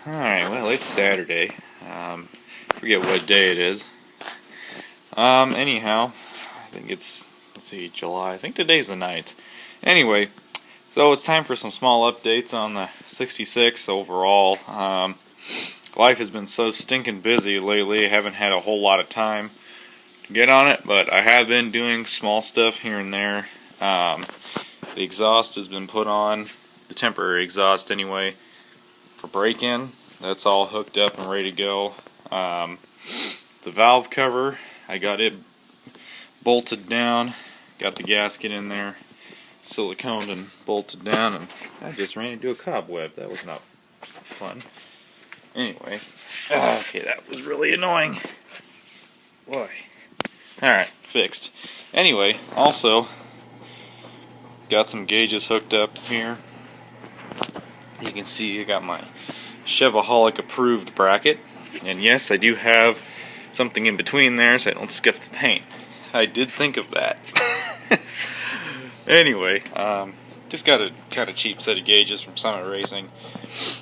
Alright, well, it's Saturday. Forget what day it is. Anyhow, I think it's, let's see, July. I think today's the 9th. Anyway, so it's time for some small updates on the 66 overall. Life has been so stinking busy lately, I haven't had a whole lot of time to get on it, but I have been doing small stuff here and there. The exhaust has been put on, the temporary exhaust anyway, for break-in. That's all hooked up and ready to go. The valve cover, I got it bolted down, got the gasket in there, siliconed and bolted down, and I just ran into a cobweb. That was not fun. Anyway, okay, that was really annoying. Boy. Alright, fixed. Anyway, also, got some gauges hooked up here. You can see I got my Chevaholic approved bracket, and yes, I do have something in between there so I don't scuff the paint. I did think of that. Anyway, just got a kind of cheap set of gauges from Summit Racing.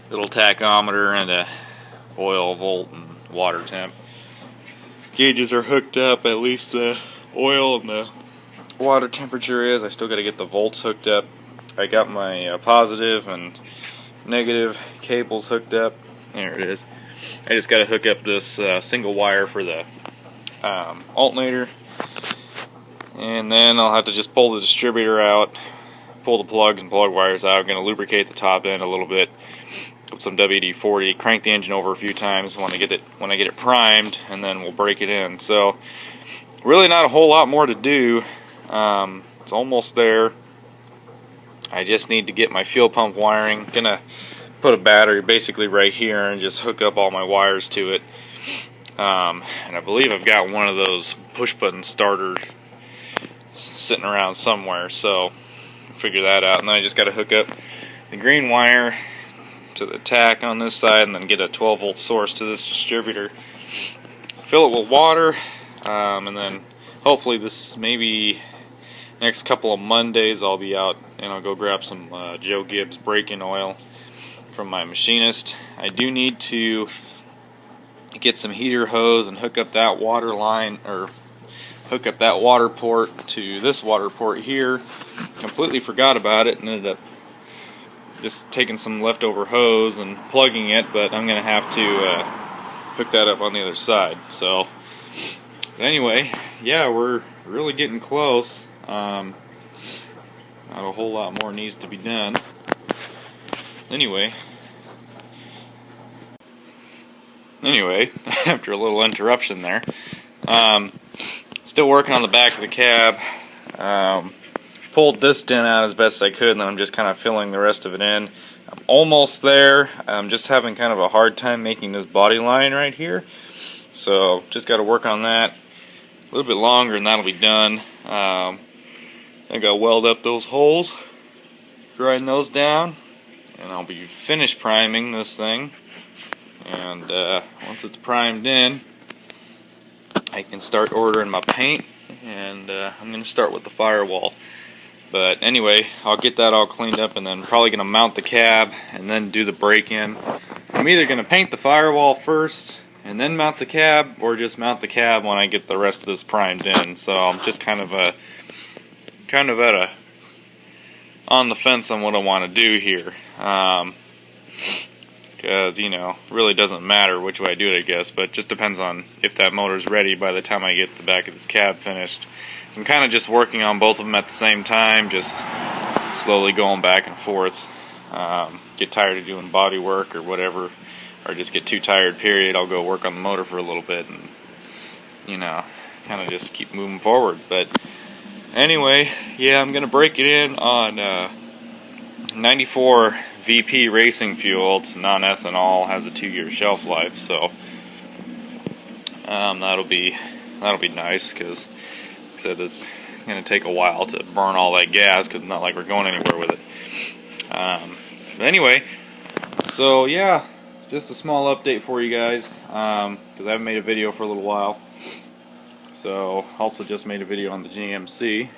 Little tachometer and a oil, volt, and water temp. Gauges are hooked up, at least the oil and the water temperature is. I still got to get the volts hooked up. I got my positive and negative cables hooked up. There it is. I just got to hook up this single wire for the alternator, and then I'll have to just pull the distributor out, pull the plugs and plug wires out. I'm going to lubricate the top end a little bit with some WD-40, crank the engine over a few times when I get it primed, and then we'll break it in. So really not a whole lot more to do. It's almost there. I just need to get my fuel pump wiring. Gonna put a battery basically right here and just hook up all my wires to it. And I believe I've got one of those push button starters sitting around somewhere, so figure that out. And then I just got to hook up the green wire to the tach on this side, and then get a 12-volt source to this distributor. Fill it with water, and then hopefully this maybe next couple of Mondays I'll be out and I'll go grab some Joe Gibbs break-in oil from my machinist. I do need to get some heater hose and hook up that water line, or hook up that water port to this water port here. Completely forgot about it and ended up just taking some leftover hose and plugging it, but I'm gonna have to hook that up on the other side. So anyway, yeah, we're really getting close. Not a whole lot more needs to be done. Anyway, after a little interruption there, still working on the back of the cab. Pulled this dent out as best I could, and then I'm just kind of filling the rest of it in. I'm almost there. I'm just having kind of a hard time making this body line right here, so just got to work on that a little bit longer, and that'll be done. I got to weld up those holes, grind those down, and I'll be finished priming this thing. And once it's primed in, I can start ordering my paint, and I'm going to start with the firewall. But anyway, I'll get that all cleaned up, and then probably going to mount the cab and then do the break-in. I'm either going to paint the firewall first and then mount the cab, or just mount the cab when I get the rest of this primed in. So I'm just kind of on the fence on what I want to do here. Because, you know, really doesn't matter which way I do it, I guess, but it just depends on if that motor's ready by the time I get the back of this cab finished. So I'm kind of just working on both of them at the same time, just slowly going back and forth. Get tired of doing body work or whatever, or just get too tired, period, I'll go work on the motor for a little bit and, you know, kind of just keep moving forward. But anyway, yeah, I'm going to break it in on 94 VP racing fuel. It's non-ethanol, has a 2-year shelf life, so that'll be nice, because like I said, it's going to take a while to burn all that gas, because it's not like we're going anywhere with it. But anyway, so yeah, just a small update for you guys, because I haven't made a video for a little while. So also just made a video on the GMC.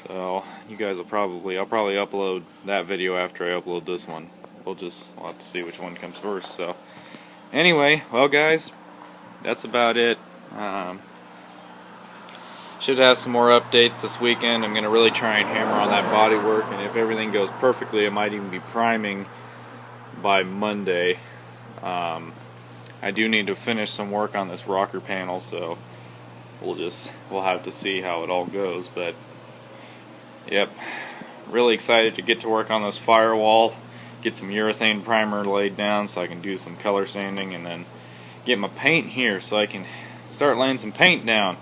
So you guys will I'll probably upload that video after I upload this one. we'll have to see which one comes first. So anyway, well guys, that's about it. Should have some more updates this weekend. I'm going to really try and hammer on that body work, and if everything goes perfectly, I might even be priming by Monday. I do need to finish some work on this rocker panel, so we'll have to see how it all goes. But yep, really excited to get to work on this firewall, get some urethane primer laid down so I can do some color sanding, and then get my paint here so I can start laying some paint down.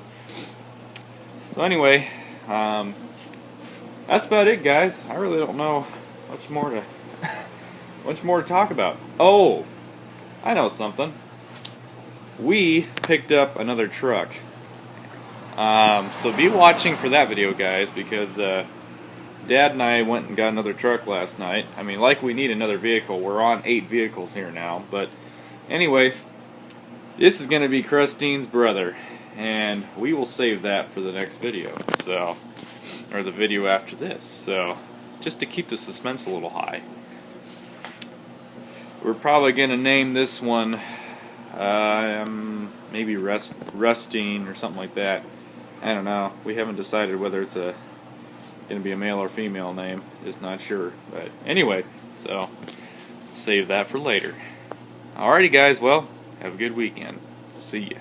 So anyway, that's about it, guys. I really don't know much more to talk about. Oh, I know something. We picked up another truck. So be watching for that video, guys, because Dad and I went and got another truck last night. I mean, like we need another vehicle. We're on 8 vehicles here now. But anyway, this is going to be Crustine's brother, and we will save that for the next video, so, or the video after this, so just to keep the suspense a little high. We're probably going to name this one maybe Rustine or something like that. I don't know. We haven't decided whether it's going to be a male or female name. Just not sure. But anyway, so save that for later. Alrighty guys, well, have a good weekend. See ya.